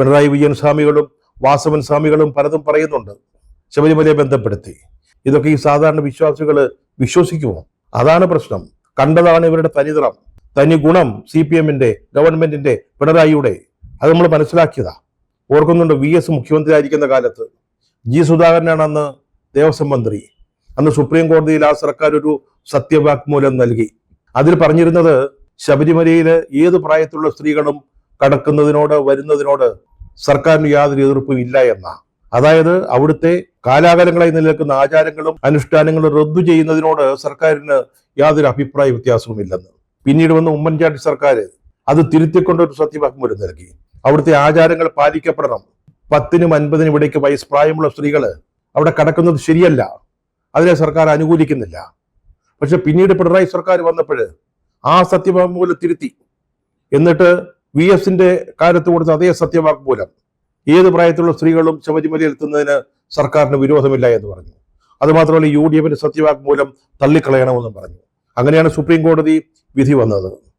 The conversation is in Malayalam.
പിണറായി വിജയൻ സ്വാമികളും വാസവൻ സ്വാമികളും പലതും പറയുന്നുണ്ട് ശബരിമലയെ ബന്ധപ്പെടുത്തി. ഇതൊക്കെ ഈ സാധാരണ വിശ്വാസികൾ വിശ്വസിക്കുമോ? അതാണ് പ്രശ്നം. കണ്ടതാണ് ഇവരുടെ തനിനിറം, തനി ഗുണം. CPM-ന്റെ, ഗവൺമെന്റിന്റെ, പിണറായിയുടെ അത് നമ്മൾ മനസ്സിലാക്കിയതാ. ഓർക്കുന്നുണ്ട്, VS മുഖ്യമന്ത്രി ആയിരിക്കുന്ന കാലത്ത് G. സുധാകരനാണ് അന്ന് ദേവസ്വം മന്ത്രി. അന്ന് സുപ്രീം കോടതിയിൽ ആ സർക്കാർ ഒരു സത്യവാങ്മൂലം നൽകി. അതിൽ പറഞ്ഞിരുന്നത് ശബരിമലയില് ഏത് പ്രായത്തിലുള്ള സ്ത്രീകളും കടക്കുന്നതിനോട് വരുന്നതിനോട് സർക്കാരിന് യാതൊരു എതിർപ്പും ഇല്ല എന്ന. അതായത് അവിടുത്തെ കാലാകാലങ്ങളായി നിലനിൽക്കുന്ന ആചാരങ്ങളും അനുഷ്ഠാനങ്ങളും റദ്ദു ചെയ്യുന്നതിനോട് സർക്കാരിന് യാതൊരു അഭിപ്രായ വ്യത്യാസവും ഇല്ലെന്ന്. പിന്നീട് വന്ന ഉമ്മൻചാണ്ടി സർക്കാർ അത് തിരുത്തിക്കൊണ്ടൊരു സത്യവാങ്മൂലം നൽകി. അവിടുത്തെ ആചാരങ്ങൾ പാലിക്കപ്പെടണം. 10-നും 50-നും ഇടയ്ക്ക് വയസ്സ് പ്രായമുള്ള സ്ത്രീകൾ അവിടെ കടക്കുന്നത് ശരിയല്ല. അതിനെ സർക്കാർ അനുകൂലിക്കുന്നില്ല. പക്ഷെ പിന്നീട് പിണറായി സർക്കാർ വന്നപ്പോൾ ആ സത്യവാങ്മൂലം തിരുത്തി. എന്നിട്ട് VS-ന്റെ കാലത്ത് കൊടുത്ത അതേ സത്യവാങ്മൂലം ഏത് പ്രായത്തിലുള്ള സ്ത്രീകളും ശബരിമലയിൽ എത്തുന്നതിന് സർക്കാരിന് വിരോധമില്ല എന്ന് പറഞ്ഞു. അതുമാത്രമല്ല, UDF-ന്റെ സത്യവാങ്മൂലം തള്ളിക്കളയണമെന്നും പറഞ്ഞു. അങ്ങനെയാണ് സുപ്രീം കോടതി വിധി വന്നത്.